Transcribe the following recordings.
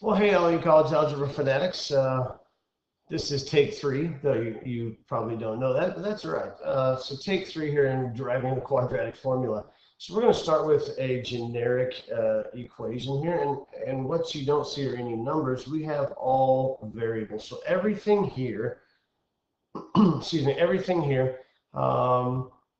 Well, hey, all you college algebra fanatics. This is take three, though you probably don't know that, but that's all right. So take three here in deriving the quadratic formula. So we're going to start with a generic equation here, and what you don't see are any numbers. We have all variables. So everything here, excuse me, everything here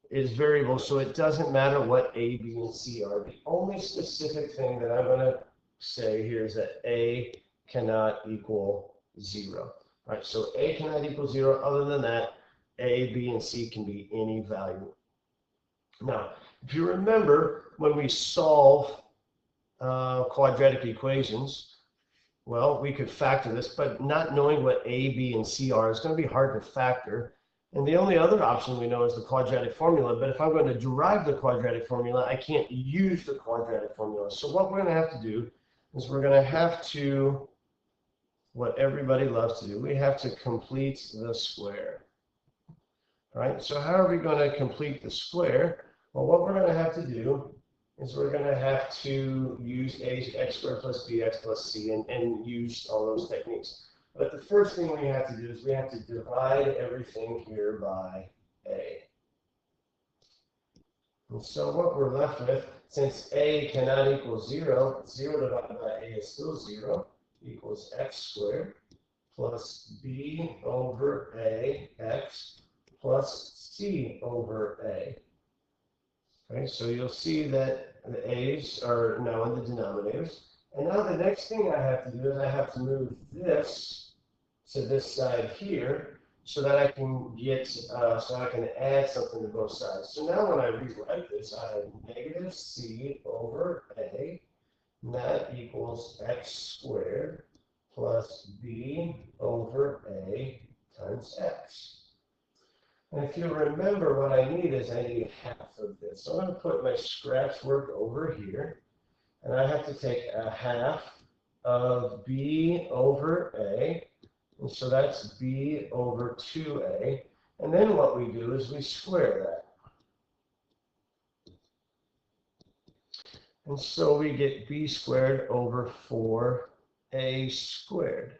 is variable, so it doesn't matter what A, B, and C are. The only specific thing that I'm going to say here is that A cannot equal 0. All right, so A cannot equal 0. Other than that, A, B, and C can be any value. Now, if you remember, when we solve quadratic equations, well, we could factor this, but not knowing what A, B, and C are is going to be hard to factor. And the only other option we know is the quadratic formula. But if I'm going to derive the quadratic formula, I can't use the quadratic formula. So what we're going to have to do is we're going to have to, what everybody loves to do, we have to complete the square. All right, so how are we going to complete the square? Well, what we're going to have to do is we're going to have to use x squared plus bx plus c and use all those techniques. But the first thing we have to do is we have to divide everything here by a. And so what we're left with, since a cannot equal 0, 0 divided by a is still 0, equals x squared plus b over a x plus c over a. Okay, so you'll see that the a's are now in the denominators. And now the next thing I have to do is I have to move this to this side here so that I can get, so I can add something to both sides. So now when I rewrite this, I have negative c over a, and that equals x squared plus b over a times x. And if you remember, what I need is I need half of this. So I'm going to put my scratch work over here, and I have to take a half of b over a, and so that's b over 2a. And then what we do is we square that. And so we get b squared over 4a squared.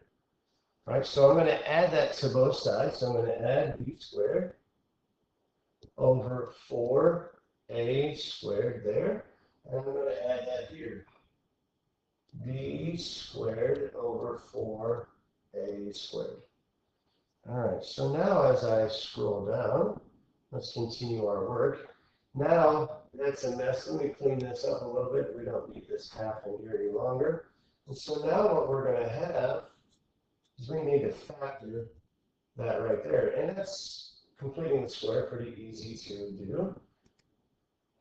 All right, so I'm going to add that to both sides. So I'm going to add b squared over 4a squared there. And I'm going to add that here. B squared over 4a squared. All right, so now as I scroll down, let's continue our work. Now that's a mess. Let me clean this up a little bit. We don't need this half in here any longer. And so now what we're going to have is we need to factor that right there. And that's completing the square, pretty easy to do.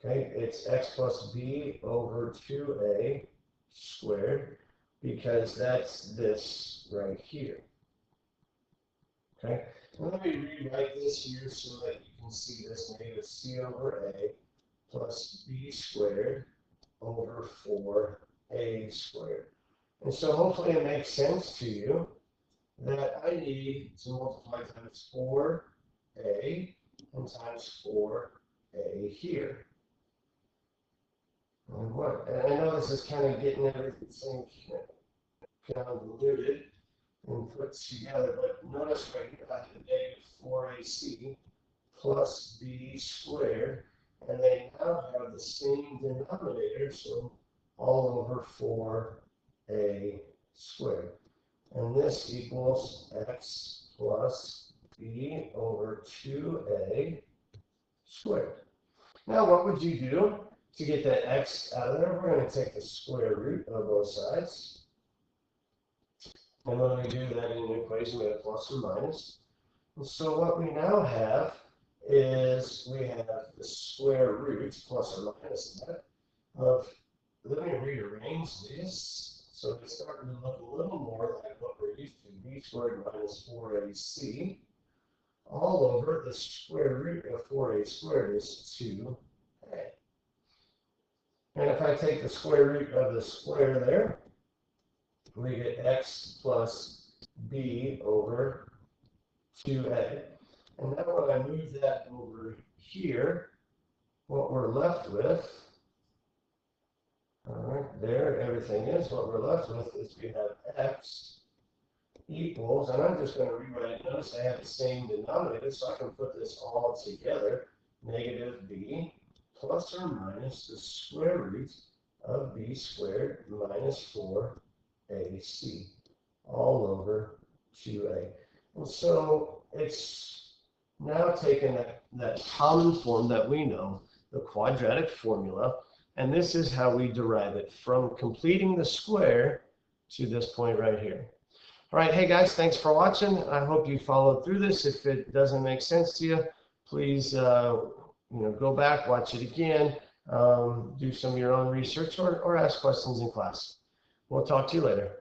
Okay, it's x plus b over 2a squared, because that's this right here. Okay, and let me rewrite this here so that you can see this. Negative c over a plus b squared over 4a squared. And so hopefully it makes sense to you that I need to multiply times 4a and times 4a here. And I know this is kind of getting everything convoluted and put together, but notice right here I have negative 4ac plus b squared, and they now have the same denominator, so all over 4a squared. And this equals x plus b over 2a squared. Now what would you do to get that x out of there? We're going to take the square root of both sides. And when we do that in an equation, we have plus or minus. And so what we now have is we have the square root, plus or minus that, of, let me rearrange this. So it's starting to look a little more like what we're used to, b squared minus 4ac, all over the square root of 4a squared is 2a. And if I take the square root of the square there, we get x plus b over 2a. And now when I move that over here, what we're left with, all right, there everything is, what we're left with is we have x equals, and I'm just going to rewrite it. Notice I have the same denominator, so I can put this all together. Negative b plus or minus the square root of b squared minus 4ac all over 2a. And so it's now taken that common form that we know, the quadratic formula, and this is how we derive it from completing the square to this point right here. All right, hey guys, thanks for watching. I hope you followed through this. If it doesn't make sense to you, please go back, watch it again, do some of your own research, or ask questions in class. We'll talk to you later.